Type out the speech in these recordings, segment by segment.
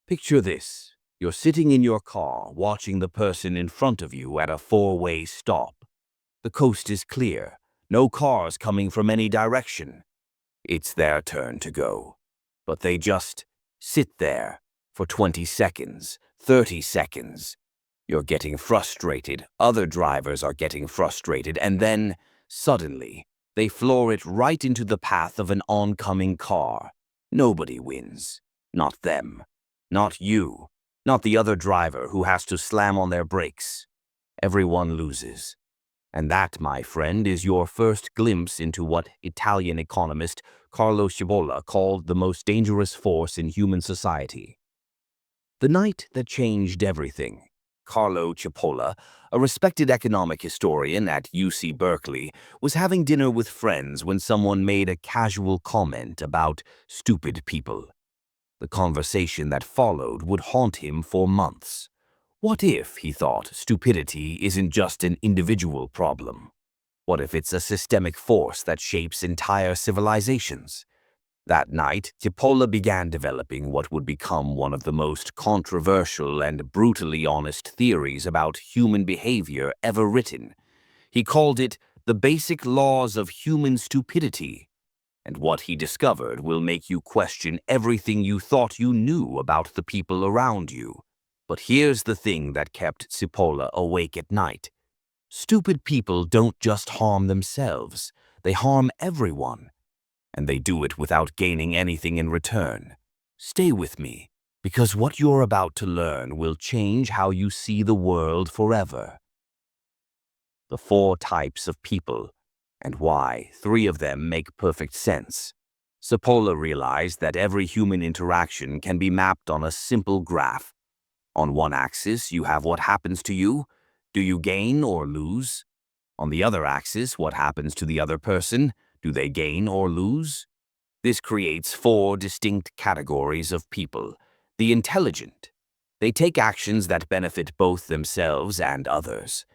Picture this. You're sitting in your car watching the person in front of you at a four-way stop. The coast is clear, no cars coming from any direction. It's their turn to go. But they just sit there for 20 seconds, 30 seconds. You're getting frustrated, other drivers are getting frustrated, and then, suddenly, they floor it right into the path of an oncoming car. Nobody wins. Not them. Not you. Not the other driver who has to slam on their brakes. Everyone loses. And that, my friend, is your first glimpse into what Italian economist Carlo Cipolla called the most dangerous force in human society. The night that changed everything. Carlo Cipolla, a respected economic historian at UC Berkeley, was having dinner with friends when someone made a casual comment about stupid people. The conversation that followed would haunt him for months. What if, he thought, stupidity isn't just an individual problem? What if it's a systemic force that shapes entire civilizations? That night, Cipolla began developing what would become one of the most controversial and brutally honest theories about human behavior ever written. He called it the basic laws of human stupidity. And what he discovered will make you question everything you thought you knew about the people around you. But here's the thing that kept Cipolla awake at night. Stupid people don't just harm themselves, they harm everyone. And they do it without gaining anything in return. Stay with me, because what you're about to learn will change how you see the world forever. The 4 types of people, and why 3 of them make perfect sense. Cipolla realized that every human interaction can be mapped on a simple graph. On one axis, you have what happens to you. Do you gain or lose? On the other axis, what happens to the other person? Do they gain or lose? This creates 4 distinct categories of people. The intelligent. They take actions that benefit both themselves and others.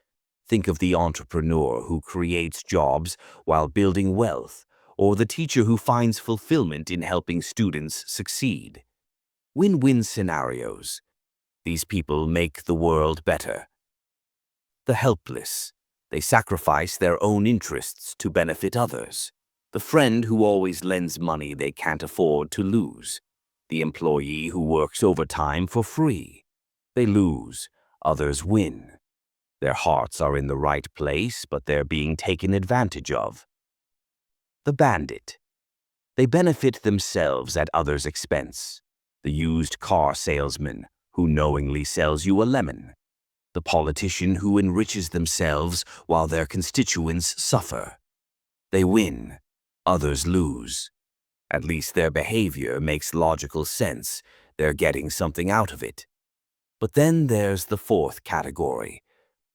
Think of the entrepreneur who creates jobs while building wealth, or the teacher who finds fulfillment in helping students succeed. Win-win scenarios. These people make the world better. The helpless. They sacrifice their own interests to benefit others. The friend who always lends money they can't afford to lose. The employee who works overtime for free. They lose, others win. Their hearts are in the right place, but they're being taken advantage of. The bandit. They benefit themselves at others' expense. The used car salesman who knowingly sells you a lemon. The politician who enriches themselves while their constituents suffer. They win, others lose. At least their behavior makes logical sense. They're getting something out of it. But then there's the 4th category,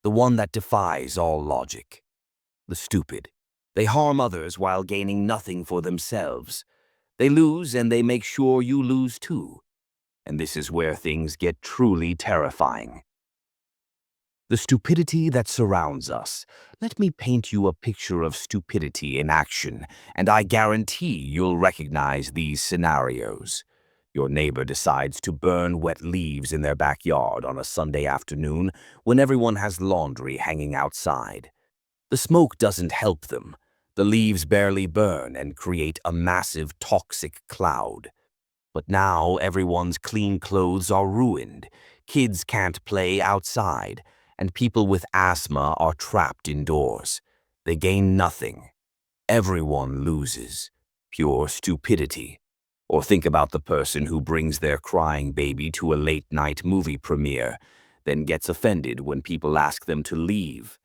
the one that defies all logic. The stupid. They harm others while gaining nothing for themselves. They lose and they make sure you lose too. And this is where things get truly terrifying. The stupidity that surrounds us. Let me paint you a picture of stupidity in action, and I guarantee you'll recognize these scenarios. Your neighbor decides to burn wet leaves in their backyard on a Sunday afternoon when everyone has laundry hanging outside. The smoke doesn't help them. The leaves barely burn and create a massive toxic cloud. But now everyone's clean clothes are ruined, kids can't play outside, and people with asthma are trapped indoors. They gain nothing. Everyone loses. Pure stupidity. Or think about the person who brings their crying baby to a late-night movie premiere, then gets offended when people ask them to leave.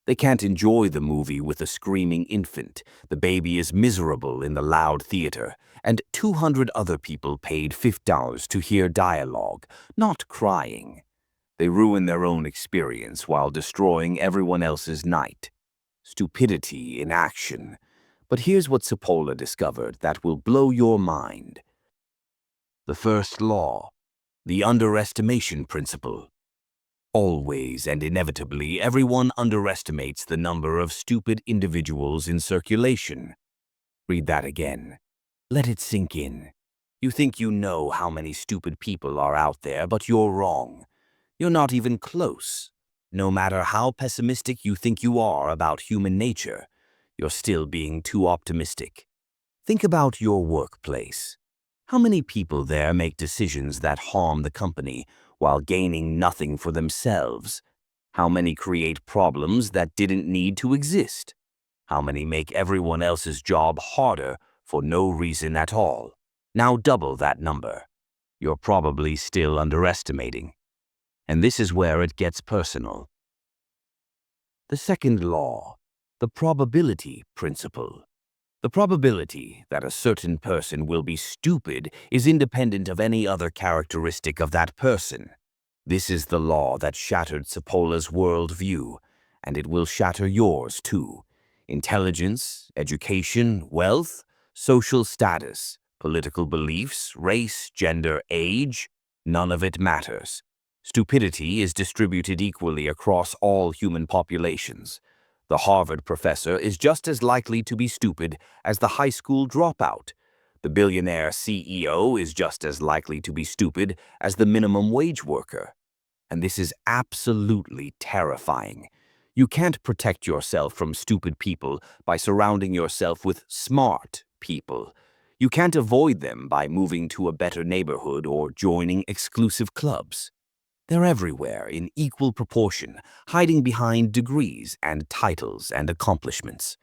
They can't enjoy the movie with a screaming infant. The baby is miserable in the loud theater, and 200 other people paid $50 to hear dialogue, not crying. They ruin their own experience while destroying everyone else's night. Stupidity in action. But here's what Cipolla discovered that will blow your mind. The first law, the underestimation principle. Always and inevitably, everyone underestimates the number of stupid individuals in circulation. Read that again. Let it sink in. You think you know how many stupid people are out there, but you're wrong. You're not even close. No matter how pessimistic you think you are about human nature, you're still being too optimistic. Think about your workplace. How many people there make decisions that harm the company while gaining nothing for themselves? How many create problems that didn't need to exist? How many make everyone else's job harder for no reason at all? Now double that number. You're probably still underestimating. And this is where it gets personal. The second law, the probability principle. The probability that a certain person will be stupid is independent of any other characteristic of that person. This is the law that shattered Cipolla's worldview, and it will shatter yours too. Intelligence, education, wealth, social status, political beliefs, race, gender, age, none of it matters. Stupidity is distributed equally across all human populations. The Harvard professor is just as likely to be stupid as the high school dropout. The billionaire CEO is just as likely to be stupid as the minimum wage worker. And this is absolutely terrifying. You can't protect yourself from stupid people by surrounding yourself with smart people. You can't avoid them by moving to a better neighborhood or joining exclusive clubs. They're everywhere in equal proportion, hiding behind degrees and titles and accomplishments.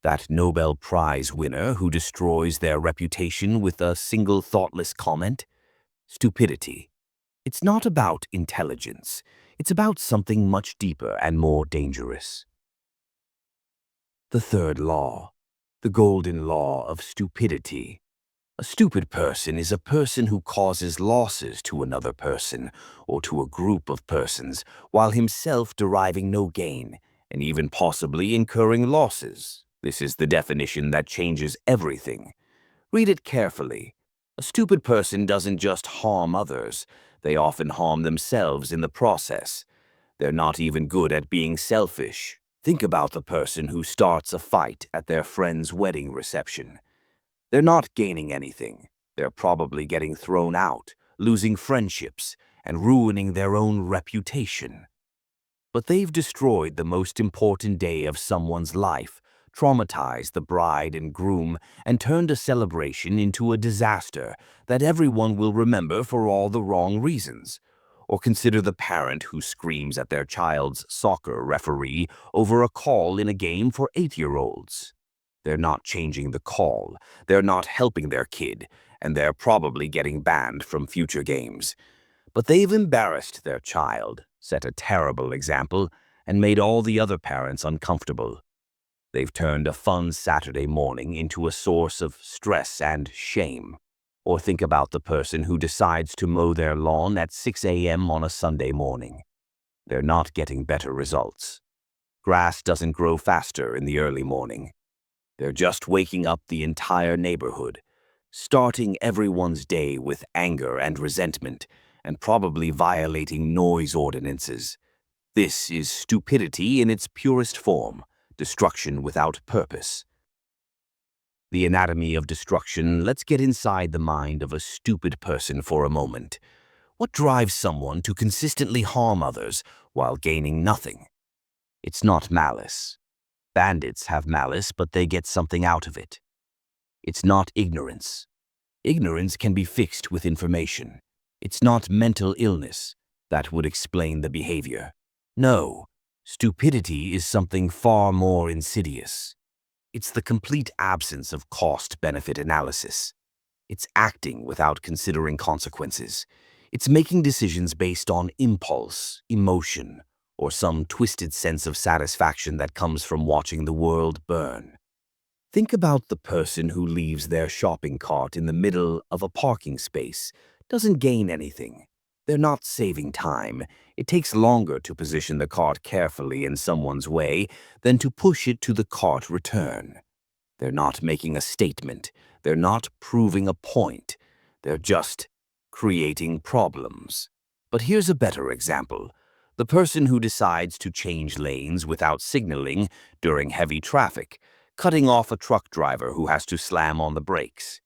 That Nobel Prize winner who destroys their reputation with a single thoughtless comment? Stupidity. It's not about intelligence. It's about something much deeper and more dangerous. The third law, the golden law of stupidity. A stupid person is a person who causes losses to another person or to a group of persons while himself deriving no gain and even possibly incurring losses. This is the definition that changes everything. Read it carefully. A stupid person doesn't just harm others, they often harm themselves in the process. They're not even good at being selfish. Think about the person who starts a fight at their friend's wedding reception. They're not gaining anything. They're probably getting thrown out, losing friendships, and ruining their own reputation. But they've destroyed the most important day of someone's life, traumatized the bride and groom, and turned a celebration into a disaster that everyone will remember for all the wrong reasons. Or consider the parent who screams at their child's soccer referee over a call in a game for 8-year-olds. They're not changing the call, they're not helping their kid, and they're probably getting banned from future games. But they've embarrassed their child, set a terrible example, and made all the other parents uncomfortable. They've turned a fun Saturday morning into a source of stress and shame. Or think about the person who decides to mow their lawn at 6 a.m. on a Sunday morning. They're not getting better results. Grass doesn't grow faster in the early morning. They're just waking up the entire neighborhood, starting everyone's day with anger and resentment, and probably violating noise ordinances. This is stupidity in its purest form, destruction without purpose. The anatomy of destruction. Let's get inside the mind of a stupid person for a moment. What drives someone to consistently harm others while gaining nothing? It's not malice. Bandits have malice, but they get something out of it. It's not ignorance. Ignorance can be fixed with information. It's not mental illness. That would explain the behavior. No, stupidity is something far more insidious. It's the complete absence of cost-benefit analysis. It's acting without considering consequences. It's making decisions based on impulse, emotion, or some twisted sense of satisfaction that comes from watching the world burn. Think about the person who leaves their shopping cart in the middle of a parking space. Doesn't gain anything. They're not saving time. It takes longer to position the cart carefully in someone's way than to push it to the cart return. They're not making a statement. They're not proving a point. They're just creating problems. But here's a better example. The person who decides to change lanes without signaling during heavy traffic, cutting off a truck driver who has to slam on the brakes.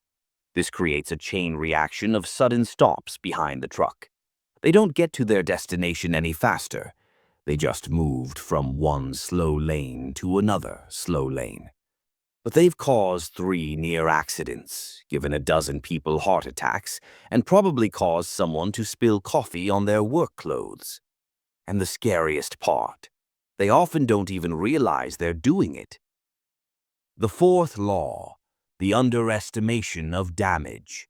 This creates a chain reaction of sudden stops behind the truck. They don't get to their destination any faster. They just moved from one slow lane to another slow lane. But they've caused 3 near accidents, given a dozen people heart attacks, and probably caused someone to spill coffee on their work clothes. And the scariest part, they often don't even realize they're doing it. The 4th law, the underestimation of damage.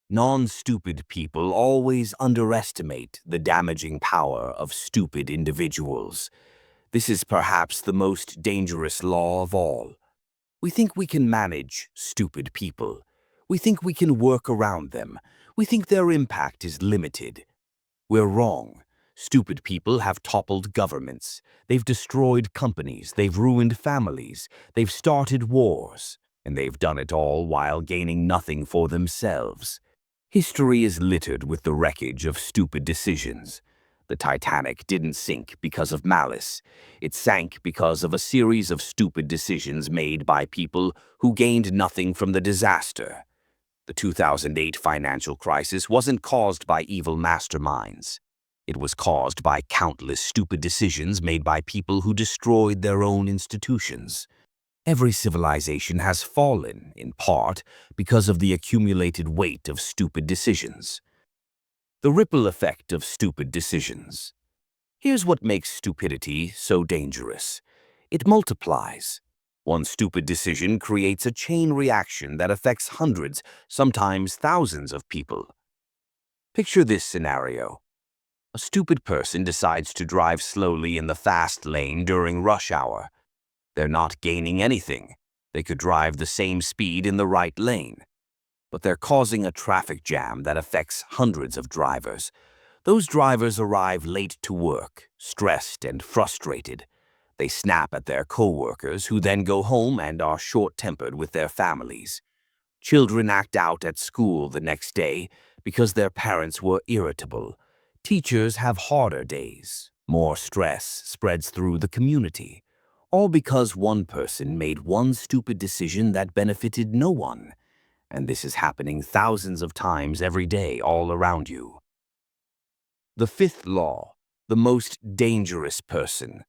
Non-stupid people always underestimate the damaging power of stupid individuals. This is perhaps the most dangerous law of all. We think we can manage stupid people. We think we can work around them. We think their impact is limited. We're wrong. Stupid people have toppled governments. They've destroyed companies. They've ruined families. They've started wars. And they've done it all while gaining nothing for themselves. History is littered with the wreckage of stupid decisions. The Titanic didn't sink because of malice. It sank because of a series of stupid decisions made by people who gained nothing from the disaster. The 2008 financial crisis wasn't caused by evil masterminds. It was caused by countless stupid decisions made by people who destroyed their own institutions. Every civilization has fallen, in part, because of the accumulated weight of stupid decisions. The ripple effect of stupid decisions. Here's what makes stupidity so dangerous. It multiplies. One stupid decision creates a chain reaction that affects hundreds, sometimes thousands of people. Picture this scenario. A stupid person decides to drive slowly in the fast lane during rush hour. They're not gaining anything. They could drive the same speed in the right lane. But they're causing a traffic jam that affects hundreds of drivers. Those drivers arrive late to work, stressed and frustrated. They snap at their coworkers, who then go home and are short-tempered with their families. Children act out at school the next day because their parents were irritable. Teachers have harder days. More stress spreads through the community. All because one person made one stupid decision that benefited no one. And this is happening thousands of times every day all around you. The 5th law, the most dangerous person.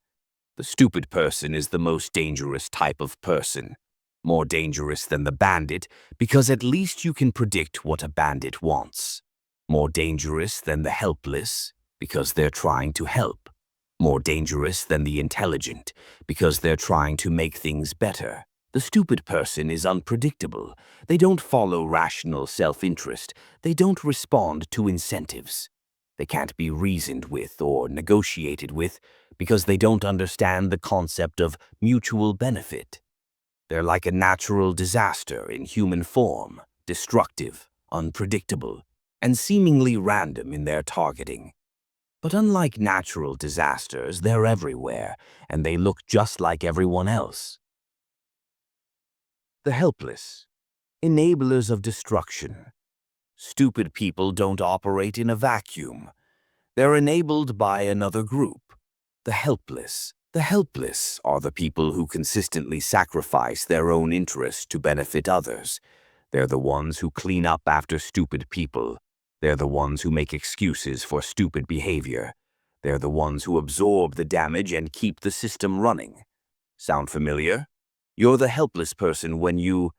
The stupid person is the most dangerous type of person. More dangerous than the bandit, because at least you can predict what a bandit wants. More dangerous than the helpless, because they're trying to help. More dangerous than the intelligent, because they're trying to make things better. The stupid person is unpredictable. They don't follow rational self-interest. They don't respond to incentives. They can't be reasoned with or negotiated with because they don't understand the concept of mutual benefit. They're like a natural disaster in human form, destructive, unpredictable, and seemingly random in their targeting. But unlike natural disasters, they're everywhere, and they look just like everyone else. The helpless, enablers of destruction. Stupid people don't operate in a vacuum. They're enabled by another group. The helpless. The helpless are the people who consistently sacrifice their own interests to benefit others. They're the ones who clean up after stupid people. They're the ones who make excuses for stupid behavior. They're the ones who absorb the damage and keep the system running. Sound familiar? You're the helpless person when you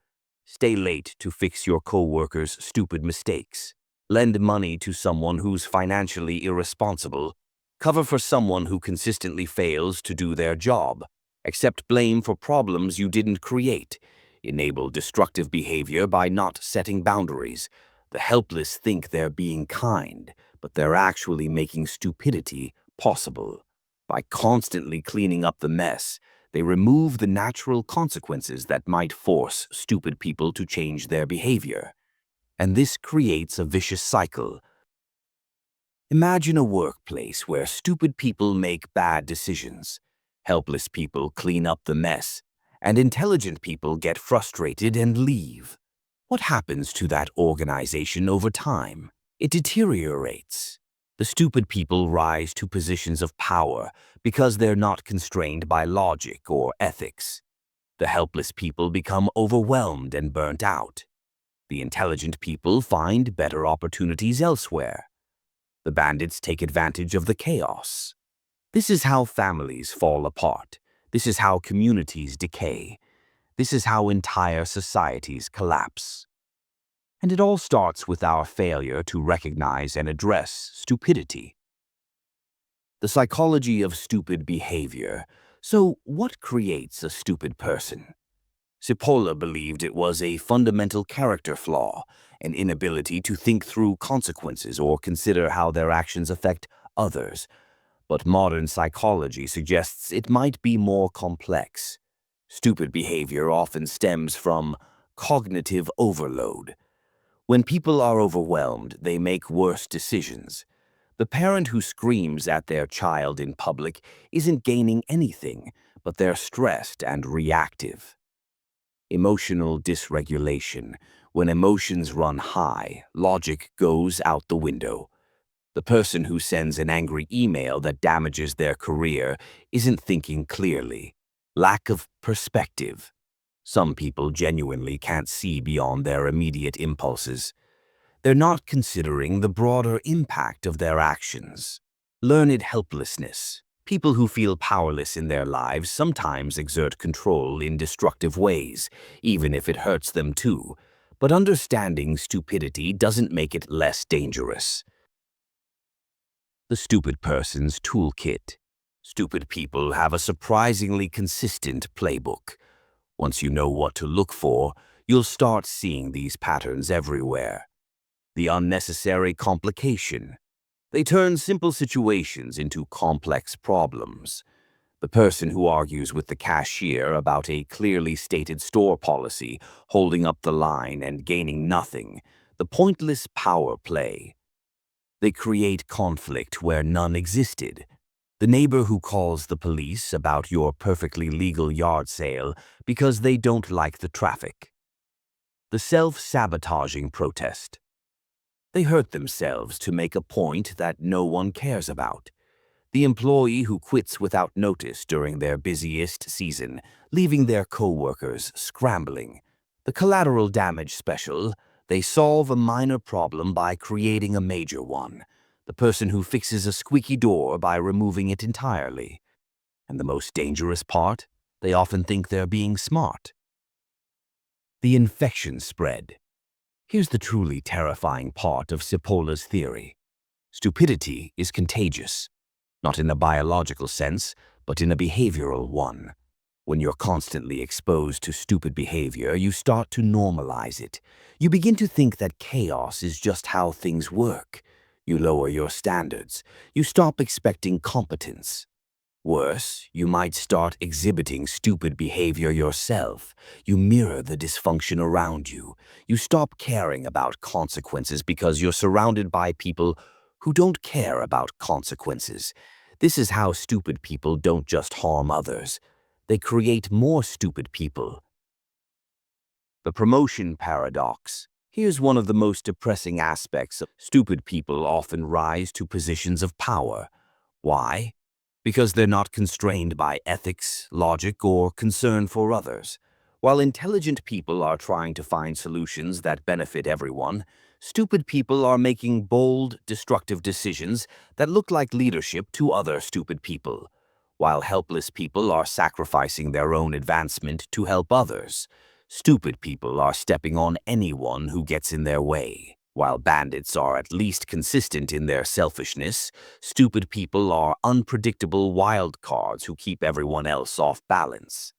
stay late to fix your coworkers' stupid mistakes, lend money to someone who's financially irresponsible, cover for someone who consistently fails to do their job, accept blame for problems you didn't create, enable destructive behavior by not setting boundaries. The helpless think they're being kind, but they're actually making stupidity possible. By constantly cleaning up the mess, they remove the natural consequences that might force stupid people to change their behavior. And this creates a vicious cycle. Imagine a workplace where stupid people make bad decisions, helpless people clean up the mess, and intelligent people get frustrated and leave. What happens to that organization over time? It deteriorates. The stupid people rise to positions of power because they're not constrained by logic or ethics. The helpless people become overwhelmed and burnt out. The intelligent people find better opportunities elsewhere. The bandits take advantage of the chaos. This is how families fall apart. This is how communities decay. This is how entire societies collapse. And it all starts with our failure to recognize and address stupidity. The psychology of stupid behavior. So, what creates a stupid person? Cipolla believed it was a fundamental character flaw, an inability to think through consequences or consider how their actions affect others. But modern psychology suggests it might be more complex. Stupid behavior often stems from cognitive overload. When people are overwhelmed, they make worse decisions. The parent who screams at their child in public isn't gaining anything, but they're stressed and reactive. Emotional dysregulation. When emotions run high, logic goes out the window. The person who sends an angry email that damages their career isn't thinking clearly. Lack of perspective. Some people genuinely can't see beyond their immediate impulses. They're not considering the broader impact of their actions. Learned helplessness. People who feel powerless in their lives sometimes exert control in destructive ways, even if it hurts them too. But understanding stupidity doesn't make it less dangerous. The stupid person's toolkit. Stupid people have a surprisingly consistent playbook. Once you know what to look for, you'll start seeing these patterns everywhere. The unnecessary complication. They turn simple situations into complex problems. The person who argues with the cashier about a clearly stated store policy, holding up the line and gaining nothing. The pointless power play. They create conflict where none existed. The neighbor who calls the police about your perfectly legal yard sale because they don't like the traffic. The self-sabotaging protest. They hurt themselves to make a point that no one cares about. The employee who quits without notice during their busiest season, leaving their co-workers scrambling. The collateral damage special. They solve a minor problem by creating a major one. The person who fixes a squeaky door by removing it entirely. And the most dangerous part? They often think they're being smart. The infection spread. Here's the truly terrifying part of Cipolla's theory. Stupidity is contagious, not in a biological sense, but in a behavioral one. When you're constantly exposed to stupid behavior, you start to normalize it. You begin to think that chaos is just how things work. You lower your standards. You stop expecting competence. Worse, you might start exhibiting stupid behavior yourself. You mirror the dysfunction around you. You stop caring about consequences because you're surrounded by people who don't care about consequences. This is how stupid people don't just harm others. They create more stupid people. The promotion paradox. Here's one of the most depressing aspects. Stupid people often rise to positions of power. Why? Because they're not constrained by ethics, logic, or concern for others. While intelligent people are trying to find solutions that benefit everyone, stupid people are making bold, destructive decisions that look like leadership to other stupid people, while helpless people are sacrificing their own advancement to help others. Stupid people are stepping on anyone who gets in their way. While bandits are at least consistent in their selfishness, stupid people are unpredictable wild cards who keep everyone else off balance.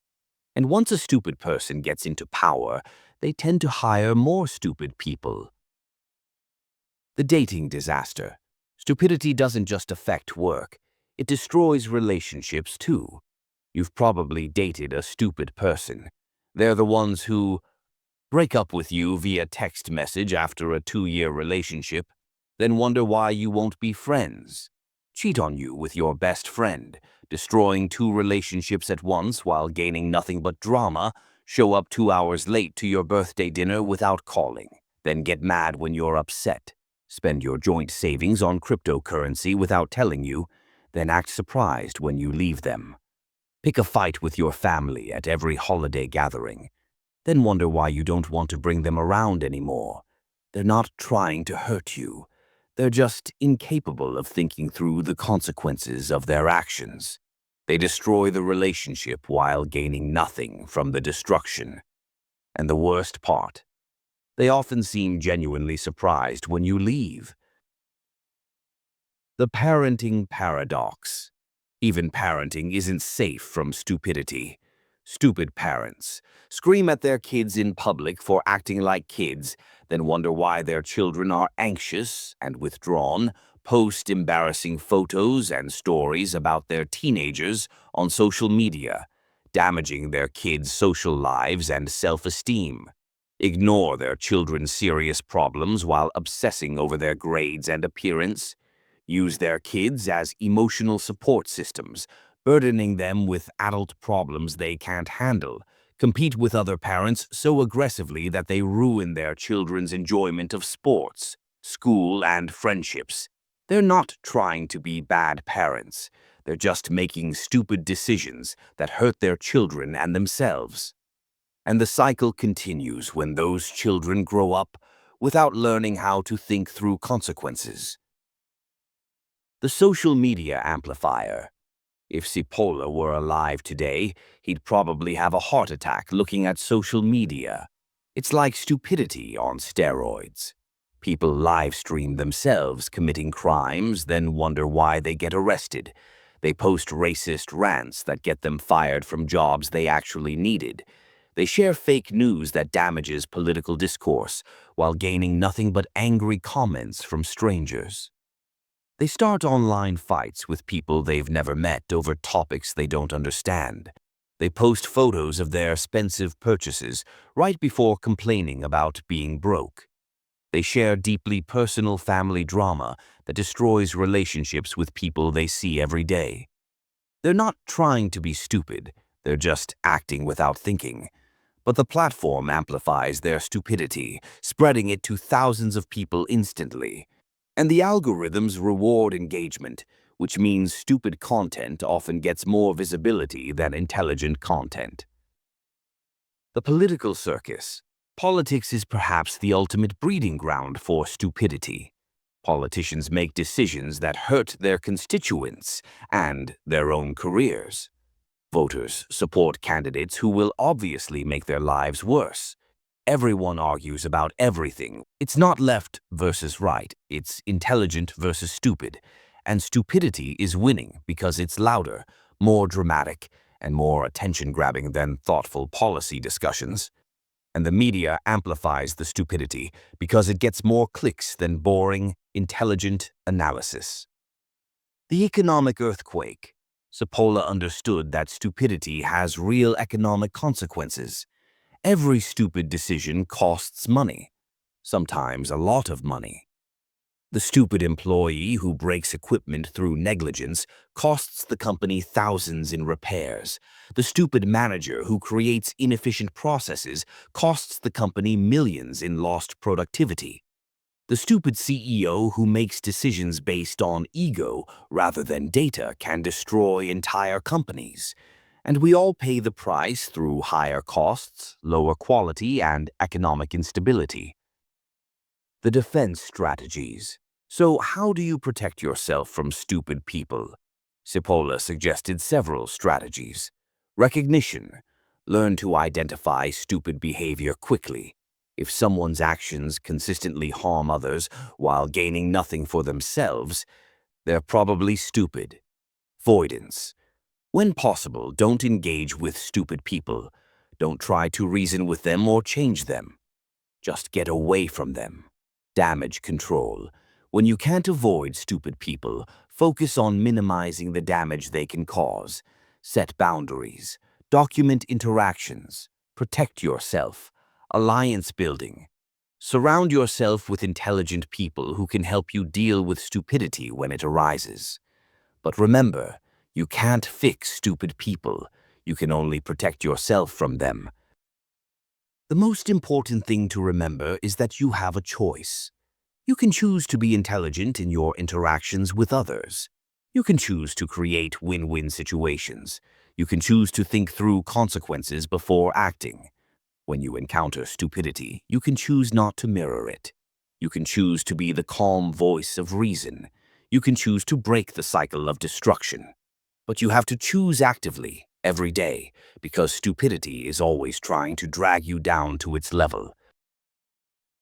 And once a stupid person gets into power, they tend to hire more stupid people. The dating disaster. Stupidity doesn't just affect work, it destroys relationships too. You've probably dated a stupid person. They're the ones who break up with you via text message after a 2-year relationship, then wonder why you won't be friends. Cheat on you with your best friend, destroying 2 relationships at once while gaining nothing but drama, show up 2 hours late to your birthday dinner without calling, then get mad when you're upset, spend your joint savings on cryptocurrency without telling you, then act surprised when you leave them. Pick a fight with your family at every holiday gathering. Then wonder why you don't want to bring them around anymore. They're not trying to hurt you. They're just incapable of thinking through the consequences of their actions. They destroy the relationship while gaining nothing from the destruction. And the worst part, they often seem genuinely surprised when you leave. The parenting paradox. Even parenting isn't safe from stupidity. Stupid parents scream at their kids in public for acting like kids, then wonder why their children are anxious and withdrawn, post embarrassing photos and stories about their teenagers on social media, damaging their kids' social lives and self-esteem. Ignore their children's serious problems while obsessing over their grades and appearance. Use their kids as emotional support systems, burdening them with adult problems they can't handle. Compete with other parents so aggressively that they ruin their children's enjoyment of sports, school, and friendships. They're not trying to be bad parents. They're just making stupid decisions that hurt their children and themselves. And the cycle continues when those children grow up without learning how to think through consequences. The social media amplifier. If Cipolla were alive today, he'd probably have a heart attack looking at social media. It's like stupidity on steroids. People live stream themselves committing crimes, then wonder why they get arrested. They post racist rants that get them fired from jobs they actually needed. They share fake news that damages political discourse while gaining nothing but angry comments from strangers. They start online fights with people they've never met over topics they don't understand. They post photos of their expensive purchases right before complaining about being broke. They share deeply personal family drama that destroys relationships with people they see every day. They're not trying to be stupid, they're just acting without thinking. But the platform amplifies their stupidity, spreading it to thousands of people instantly. And the algorithms reward engagement, which means stupid content often gets more visibility than intelligent content. The political circus. Politics is perhaps the ultimate breeding ground for stupidity. Politicians make decisions that hurt their constituents and their own careers. Voters support candidates who will obviously make their lives worse. Everyone argues about everything. It's not left versus right, it's intelligent versus stupid. And stupidity is winning because it's louder, more dramatic, and more attention-grabbing than thoughtful policy discussions. And the media amplifies the stupidity because it gets more clicks than boring, intelligent analysis. The economic earthquake. Cipolla understood that stupidity has real economic consequences. Every stupid decision costs money, sometimes a lot of money. The stupid employee who breaks equipment through negligence costs the company thousands in repairs. The stupid manager who creates inefficient processes costs the company millions in lost productivity. The stupid CEO who makes decisions based on ego rather than data can destroy entire companies. And we all pay the price through higher costs, lower quality, and economic instability. The defense strategies. So how do you protect yourself from stupid people? Cipolla suggested several strategies. Recognition. Learn to identify stupid behavior quickly. If someone's actions consistently harm others while gaining nothing for themselves, they're probably stupid. Avoidance. When possible, don't engage with stupid people. Don't try to reason with them or change them. Just get away from them. Damage control. When you can't avoid stupid people, focus on minimizing the damage they can cause. Set boundaries. Document interactions. Protect yourself. Alliance building. Surround yourself with intelligent people who can help you deal with stupidity when it arises. But remember, you can't fix stupid people. You can only protect yourself from them. The most important thing to remember is that you have a choice. You can choose to be intelligent in your interactions with others. You can choose to create win-win situations. You can choose to think through consequences before acting. When you encounter stupidity, you can choose not to mirror it. You can choose to be the calm voice of reason. You can choose to break the cycle of destruction. But you have to choose actively, every day, because stupidity is always trying to drag you down to its level.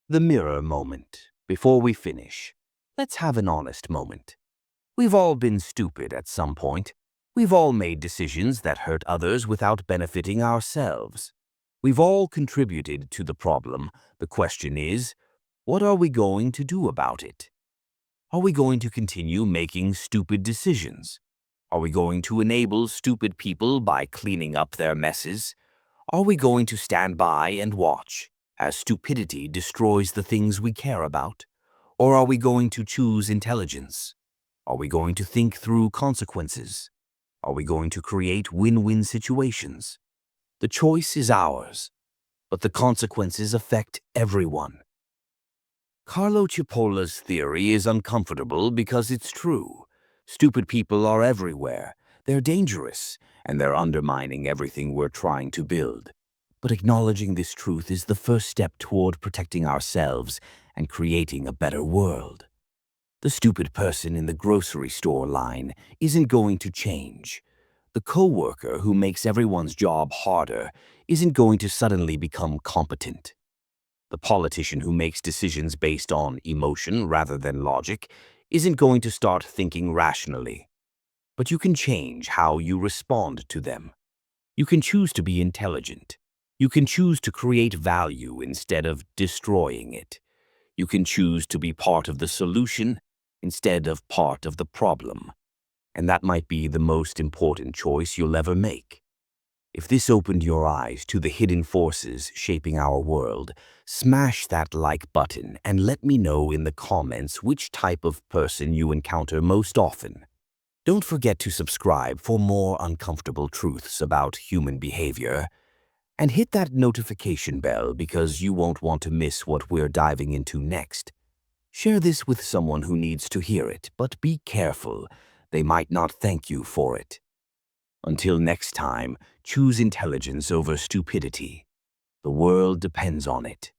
The mirror moment. Before we finish, let's have an honest moment. We've all been stupid at some point. We've all made decisions that hurt others without benefiting ourselves. We've all contributed to the problem. The question is, what are we going to do about it? Are we going to continue making stupid decisions? Are we going to enable stupid people by cleaning up their messes? Are we going to stand by and watch as stupidity destroys the things we care about? Or are we going to choose intelligence? Are we going to think through consequences? Are we going to create win-win situations? The choice is ours, but the consequences affect everyone. Carlo Cipolla's theory is uncomfortable because it's true. Stupid people are everywhere. They're dangerous, and they're undermining everything we're trying to build. But acknowledging this truth is the first step toward protecting ourselves and creating a better world. The stupid person in the grocery store line isn't going to change. The coworker who makes everyone's job harder isn't going to suddenly become competent. The politician who makes decisions based on emotion rather than logic isn't going to start thinking rationally. But you can change how you respond to them. You can choose to be intelligent. You can choose to create value instead of destroying it. You can choose to be part of the solution instead of part of the problem. And that might be the most important choice you'll ever make. If this opened your eyes to the hidden forces shaping our world, smash that like button and let me know in the comments which type of person you encounter most often. Don't forget to subscribe for more uncomfortable truths about human behavior. And hit that notification bell because you won't want to miss what we're diving into next. Share this with someone who needs to hear it, but be careful. They might not thank you for it. Until next time, choose intelligence over stupidity. The world depends on it.